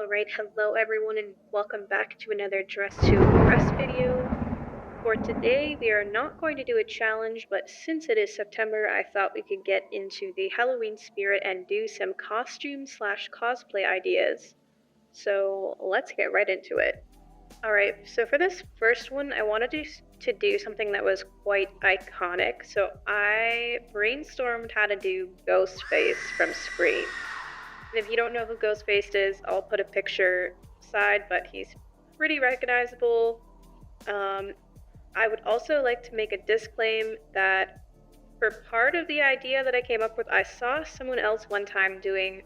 Alright, hello everyone and welcome back to another Dress to Impress video. For today, we are not going to do a challenge, but since it is September, I thought we could get into the Halloween spirit and do some costume slash cosplay ideas. So let's get right into it. Alright, so for this first one, I wanted to do something that was quite iconic. So I brainstormed how to do Ghostface from Scream. And if you don't know who Ghostface is, I'll put a picture aside, but he's pretty recognizable. I would also like to make a disclaim that for part of the idea that I came up with, I saw someone else one time doing,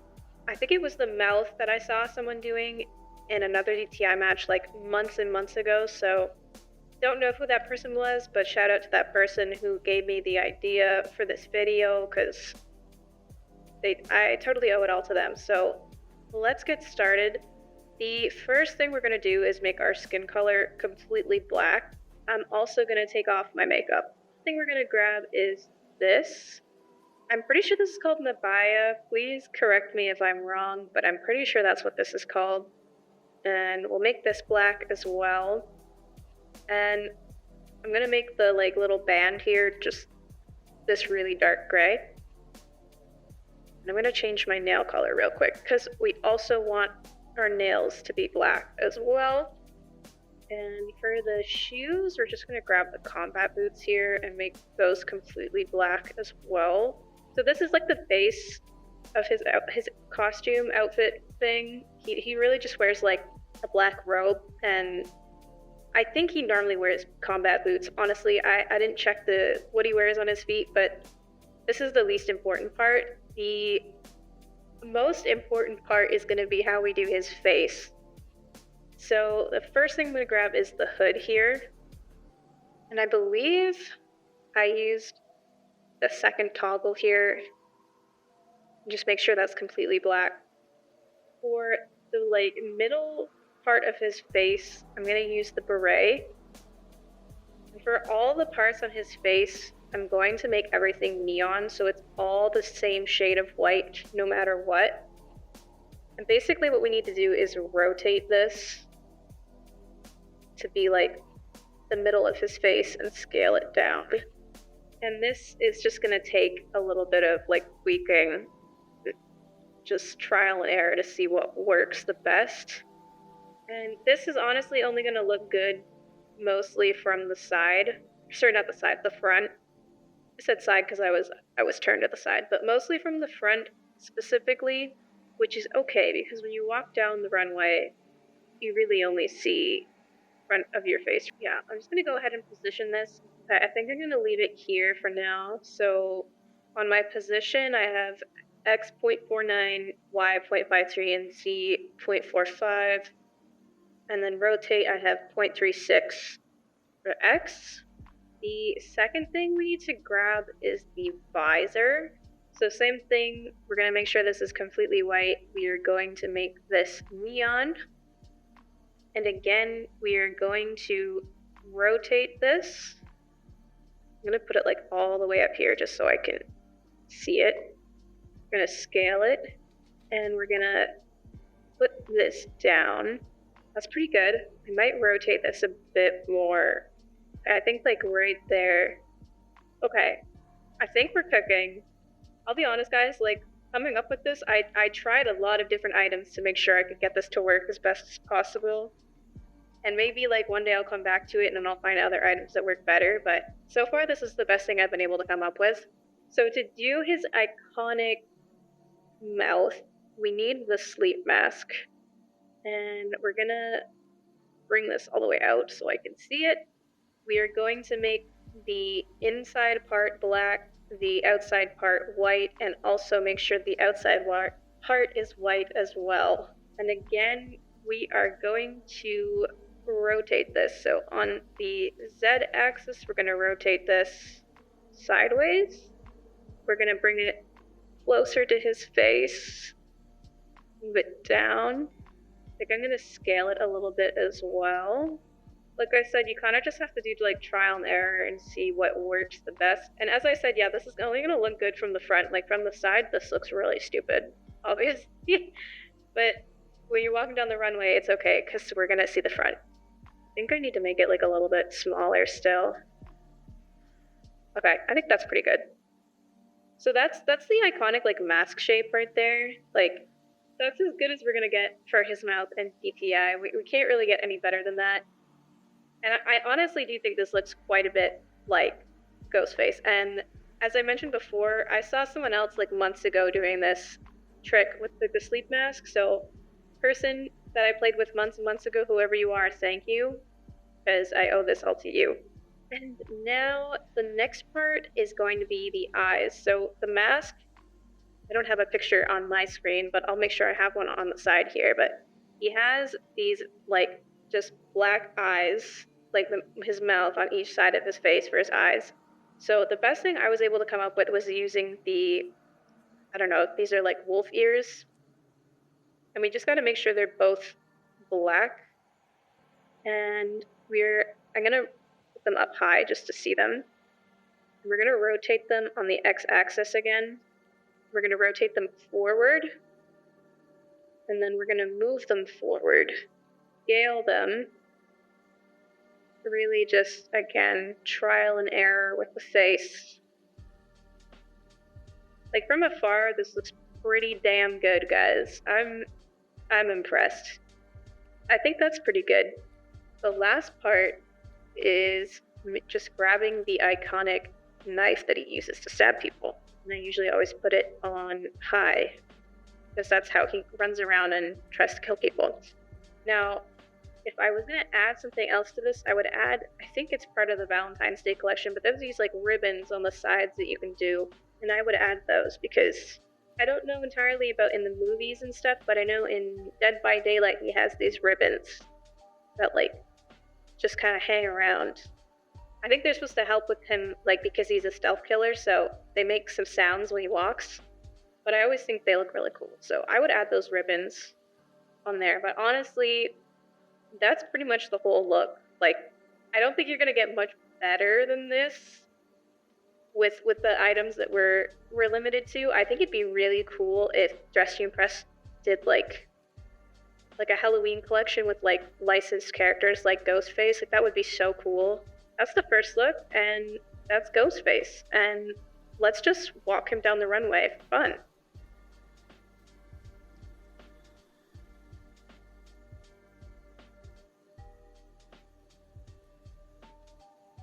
I think it was the mouth that I saw someone doing in another DTI match like months and months ago, so don't know who that person was, but shout out to that person who gave me the idea for this video, because I totally owe it all to them. So let's get started. The first thing we're going to do is make our skin color completely black. I'm also going to take off my makeup. The thing we're going to grab is this. I'm pretty sure this is called Nabaya. Please correct me if I'm wrong, but I'm pretty sure that's what this is called. And we'll make this black as well. And I'm going to make the little band here just this really dark gray. And I'm going to change my nail color real quick because we also want our nails to be black as well. And for the shoes, we're just going to grab the combat boots here and make those completely black as well. So this is like the base of his costume outfit thing. He really just wears like a black robe, and I think he normally wears combat boots. Honestly, I didn't check what he wears on his feet, but this is the least important part. The most important part is going to be how we do his face. So the first thing I'm going to grab is the hood here. And I believe I used the second toggle here. Just make sure that's completely black. For the middle part of his face, I'm going to use the beret. And for all the parts on his face, I'm going to make everything neon, so it's all the same shade of white, no matter what. And basically what we need to do is rotate this to be like the middle of his face and scale it down. And this is just going to take a little bit of tweaking, just trial and error to see what works the best. And this is honestly only going to look good mostly from the side. Sorry, not the side, the front. I said side because I was turned to the side, but mostly from the front specifically, which is okay because when you walk down the runway, you really only see front of your face. Yeah, I'm just going to go ahead and position this. I think I'm going to leave it here for now. So on my position, I have X 0.49, Y 0.53, and Z 0.45. And then rotate, I have 0.36 for X. The second thing we need to grab is the visor. So same thing, we're going to make sure this is completely white. We are going to make this neon. And again, we are going to rotate this. I'm going to put it all the way up here just so I can see it. We're going to scale it. And we're going to put this down. That's pretty good. I might rotate this a bit more. I think right there. Okay, I think we're cooking. I'll be honest guys, coming up with this, I tried a lot of different items to make sure I could get this to work as best as possible. And maybe one day I'll come back to it and then I'll find other items that work better, but so far this is the best thing I've been able to come up with. So to do his iconic mouth, we need the sleep mask. And we're gonna bring this all the way out so I can see it. We are going to make the inside part black, the outside part white, and also make sure the outside part is white as well. And again, we are going to rotate this. So on the Z axis, we're going to rotate this sideways. We're going to bring it closer to his face, move it down. I think I'm going to scale it a little bit as well. Like I said, you kind of just have to do trial and error and see what works the best. And as I said, yeah, this is only going to look good from the front. From the side, this looks really stupid, obviously. But when you're walking down the runway, it's okay, because we're gonna see the front. I think I need to make it like a little bit smaller still. Okay, I think that's pretty good. So that's the iconic like mask shape right there. Like that's as good as we're gonna get for his mouth and DPI. We can't really get any better than that. And I honestly do think this looks quite a bit like Ghostface. And as I mentioned before, I saw someone else like months ago doing this trick with the sleep mask. So person that I played with months and months ago, whoever you are, thank you, because I owe this all to you. And now the next part is going to be the eyes. So the mask, I don't have a picture on my screen, but I'll make sure I have one on the side here. But he has these like just black eyes, like his mouth on each side of his face for his eyes. So the best thing I was able to come up with was using I don't know, these are like wolf ears. And we just got to make sure they're both black. And I'm going to put them up high just to see them. We're going to rotate them on the x-axis again. We're going to rotate them forward. And then we're going to move them forward. Scale them. Really just, again, trial and error with the face. Like from afar, this looks pretty damn good, guys. I'm impressed. I think that's pretty good. The last part is just grabbing the iconic knife that he uses to stab people. And I usually always put it on high, because that's how he runs around and tries to kill people. Now, if I was going to add something else to this, I would add, I think it's part of the Valentine's Day collection, but there's these like ribbons on the sides that you can do, and I would add those because I don't know entirely about in the movies and stuff, but I know in Dead by Daylight he has these ribbons that like just kind of hang around. I think they're supposed to help with him, like because he's a stealth killer, so they make some sounds when he walks, but I always think they look really cool. So I would add those ribbons on there, but honestly, that's pretty much the whole look. Like, I don't think you're gonna get much better than this with the items that we're limited to. I think it'd be really cool if Dress to Impress did like a Halloween collection with like licensed characters like Ghostface. Like that would be so cool. That's the first look, and that's Ghostface. And let's just walk him down the runway. Fun.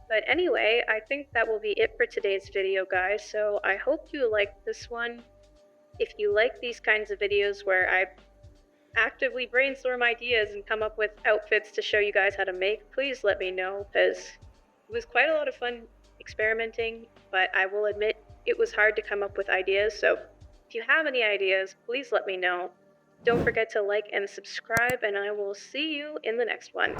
But anyway, I think that will be it for today's video, guys. So I hope you liked this one. If you like these kinds of videos where I actively brainstorm ideas and come up with outfits to show you guys how to make, please let me know, because it was quite a lot of fun experimenting, but I will admit it was hard to come up with ideas. So if you have any ideas, please let me know. Don't forget to like and subscribe, and I will see you in the next one.